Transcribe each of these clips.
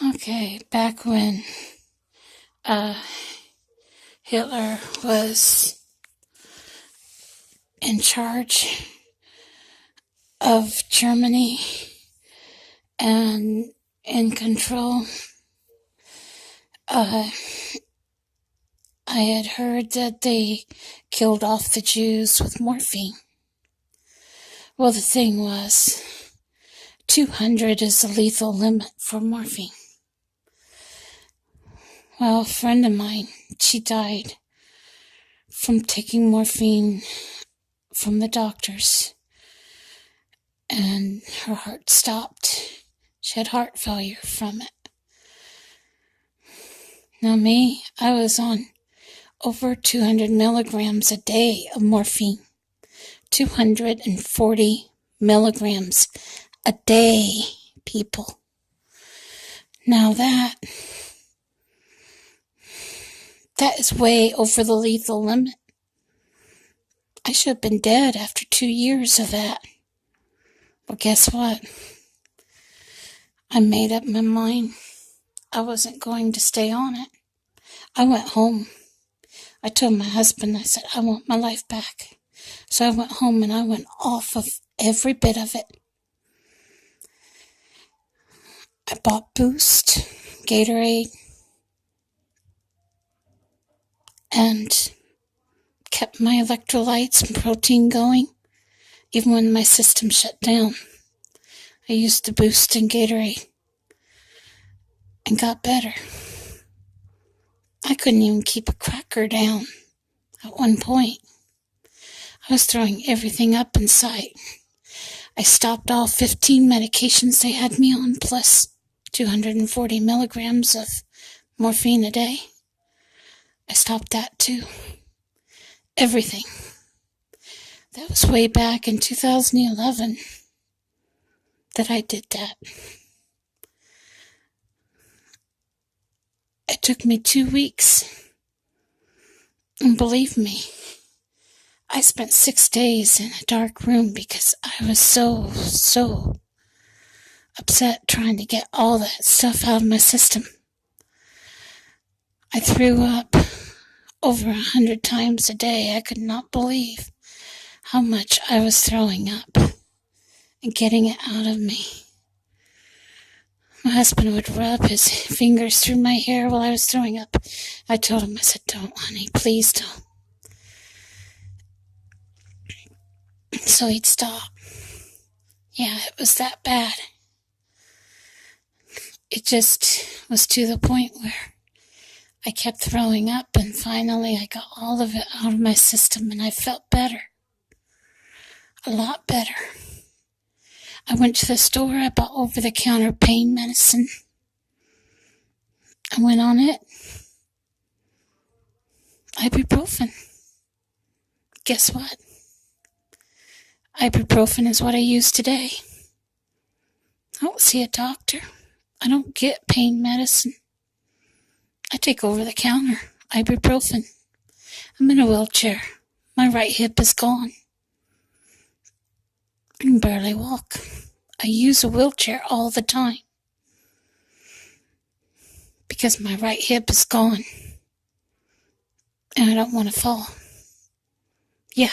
Okay, back when uh, Hitler was in charge of Germany and in control, uh, I had heard that they killed off the Jews with morphine. Well, the thing was, 200 is the lethal limit for morphine. Well, a friend of mine, she died from taking morphine from the doctors, and her heart stopped. She had heart failure from it. Now me, I was on over 200 milligrams a day of morphine. 240 milligrams a day, people. Now that is way over the lethal limit. I should have been dead after 2 years of that. But guess what? I made up my mind. I wasn't going to stay on it. I went home. I told my husband, I said, I want my life back. So I went home and I went off of every bit of it. I bought Boost, Gatorade, and kept my electrolytes and protein going, even when my system shut down. I used the Boost and Gatorade and got better. I couldn't even keep a cracker down at one point. I was throwing everything up in sight. I stopped all 15 medications they had me on, plus 240 milligrams of morphine a day. I stopped that too. Everything. That was way back in 2011 that I did that. It took me 2 weeks. And believe me, I spent 6 days in a dark room because I was so upset trying to get all that stuff out of my system. I threw up over 100 times a day. I could not believe how much I was throwing up and getting it out of me. My husband would rub his fingers through my hair while I was throwing up. I told him, I said, don't, honey, please don't. So he'd stop. Yeah, it was that bad. It just was to the point where I kept throwing up, and finally I got all of it out of my system, and I felt better. A lot better. I went to the store, I bought over-the-counter pain medicine. I went on it. Ibuprofen. Guess what? Ibuprofen is what I use today. I don't see a doctor. I don't get pain medicine. I take over-the-counter ibuprofen. I'm in a wheelchair. My right hip is gone. I can barely walk. I use a wheelchair all the time because my right hip is gone and I don't want to fall. Yeah,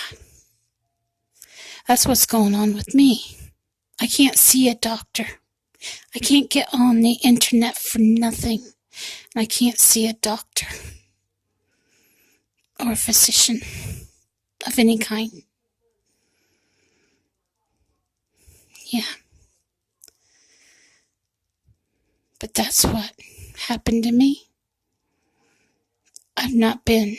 that's what's going on with me. I can't see a doctor. I can't get on the internet for nothing. I can't see a doctor or a physician of any kind. Yeah. But that's what happened to me. I've not been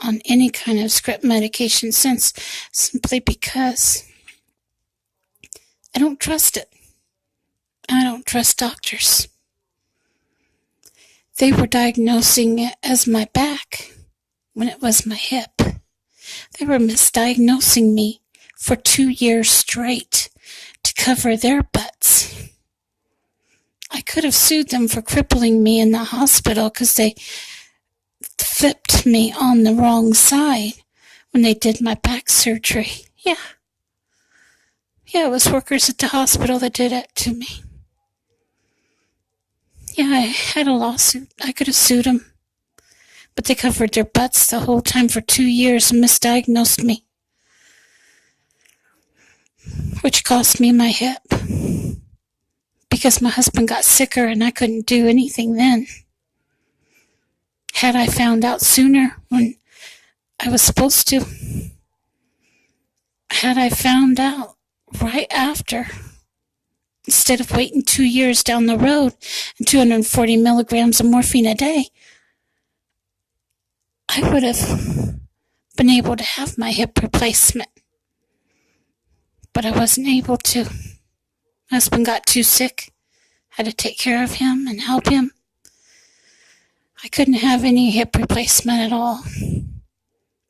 on any kind of script medication since, simply because I don't trust it. I don't trust doctors. They were diagnosing it as my back when it was my hip. They were misdiagnosing me for 2 years straight to cover their butts. I could have sued them for crippling me in the hospital because they flipped me on the wrong side when they did my back surgery. Yeah, it was workers at the hospital that did it to me. Yeah, I had a lawsuit. I could have sued them, but they covered their butts the whole time for 2 years and misdiagnosed me, which cost me my hip because my husband got sicker and I couldn't do anything then. Had I found out sooner when I was supposed to, had I found out right after, instead of waiting 2 years down the road and 240 milligrams of morphine a day, I would have been able to have my hip replacement. But I wasn't able to. My husband got too sick. Had to take care of him and help him. I couldn't have any hip replacement at all.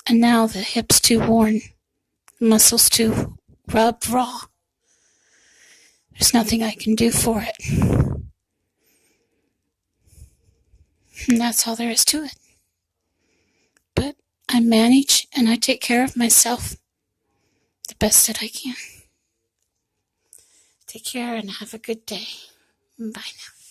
And now the hip's too worn. The muscle's too rubbed raw. There's nothing I can do for it. And that's all there is to it. But I manage and I take care of myself the best that I can. Take care and have a good day. Bye now.